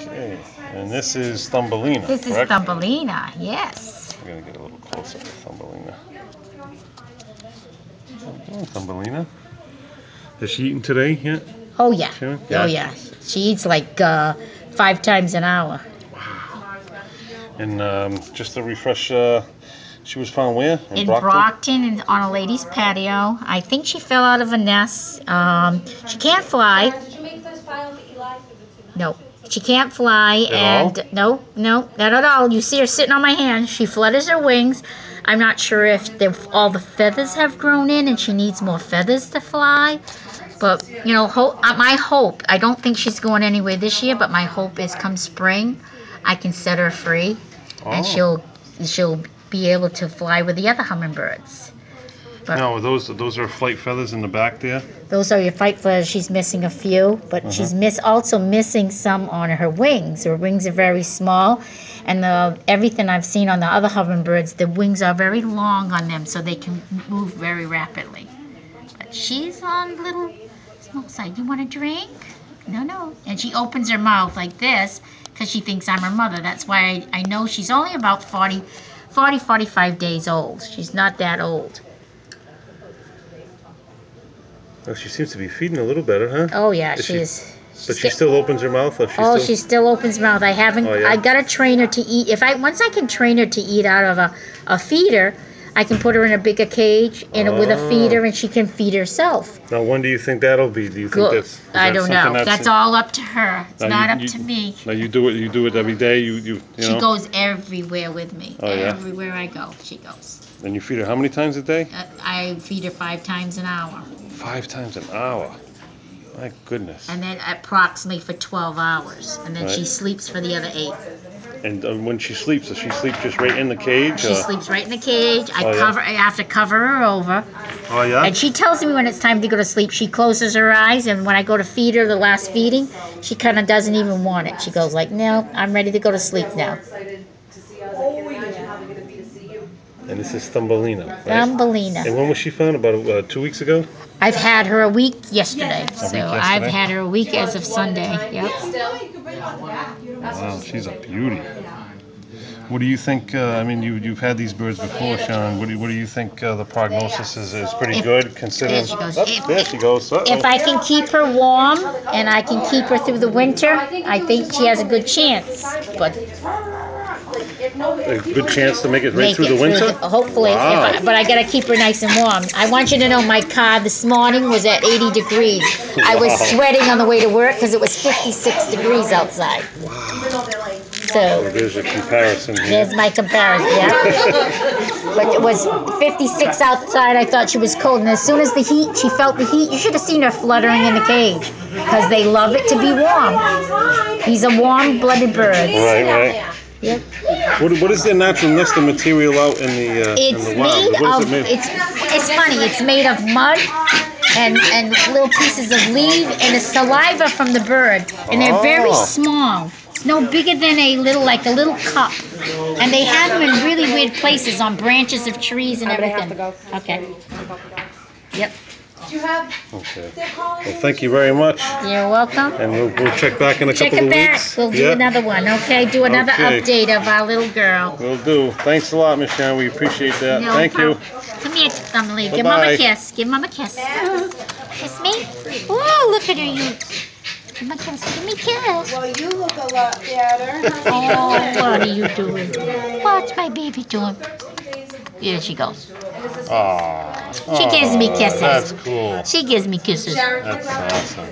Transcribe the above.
Okay, and this is Thumbelina, This is correct? Thumbelina, yes. I'm going to get a little closer to Thumbelina. Oh, Thumbelina. Has she eaten today yet? Oh, yeah. Yeah. Oh, yeah. She eats like 5 times an hour. Wow. And just to refresh, she was found where? In Brockton, on a lady's patio. I think she fell out of a nest. She can't fly. Did you make those files that you liked? No, she can't fly. No, not at all. You see her sitting on my hand. She flutters her wings. I'm not sure if all the feathers have grown in and she needs more feathers to fly. But, you know, my hope, I don't think she's going anywhere this year, but my hope is come spring, I can set her free. And she'll be able to fly with the other hummingbirds. But now, those are flight feathers in the back there? Those are your flight feathers. She's missing a few, but she's also missing some on her wings. Her wings are very small, and everything I've seen on the other hummingbirds, the wings are very long on them, so they can move very rapidly. But she's on the little small side. You want a drink? No. And she opens her mouth like this because she thinks I'm her mother. That's why I know she's only about 45 days old. She's not that old. Well, she seems to be feeding a little better, huh? Oh, yeah, she is. But she still opens her mouth? She still opens her mouth. I haven't. Oh, yeah? I got to train her to eat. Once I can train her to eat out of a feeder, I can put her in a bigger cage with a feeder, and she can feed herself. Now, when do you think that'll be? Do you think that's? I don't know. That's all up to her. It's not up to me. Now you do it. You do it every day. You know. She goes everywhere with me. Oh, yeah? Everywhere I go, she goes. And you feed her how many times a day? I feed her 5 times an hour. 5 times an hour. My goodness. And then approximately for 12 hours. And then she sleeps for the other 8. And when she sleeps, does she sleep just right in the cage? She sleeps right in the cage. I have to cover her over. Oh, yeah? And she tells me when it's time to go to sleep. She closes her eyes, and when I go to feed her the last feeding, she kind of doesn't even want it. She goes like, no, I'm ready to go to sleep now. And this is Thumbelina, right? Thumbelina. And when was she found? About 2 weeks ago? I've had her a week yesterday. I've had her a week as of Sunday. Yep. Wow, she's a beauty. What do you think? I mean, you've had these birds before, Sean. What do you think the prognosis is pretty good considering? There she goes. If I can keep her warm and I can keep her through the winter, I think she has a good chance. But a good chance to make it right through the winter? Hopefully. Wow. But I got to keep her nice and warm. I want you to know my car this morning was at 80 degrees. I was sweating on the way to work because it was 56 degrees outside. Wow. So there's a comparison here. There's my comparison, yeah. But it was 56 outside. I thought she was cold. And as soon as she felt the heat, you should have seen her fluttering in the cage because they love it to be warm. He's a warm-blooded bird. Right. Yep. What is their natural nesting material out in the wild? It's funny. It's made of mud and little pieces of leaf and the saliva from the bird. And they're very small. It's no bigger than a little cup. And they have them in really weird places on branches of trees and everything. Okay. Yep. Okay. Well, thank you very much. You're welcome. And we'll check back in a couple of weeks. We'll do another one, okay? Do another update of our little girl. We'll do. Thanks a lot, Miss Sharon. We appreciate that. Thank you. Come here, Thumbelina. Give Mom a kiss. Give Mom a kiss. Kiss me. Oh, look at her. Give me a kiss. Give me a kiss. Well, you look a lot better. Oh, what are you doing? What's my baby doing? Here she goes. Aww. She gives me kisses. That's cool. She gives me kisses. That's awesome.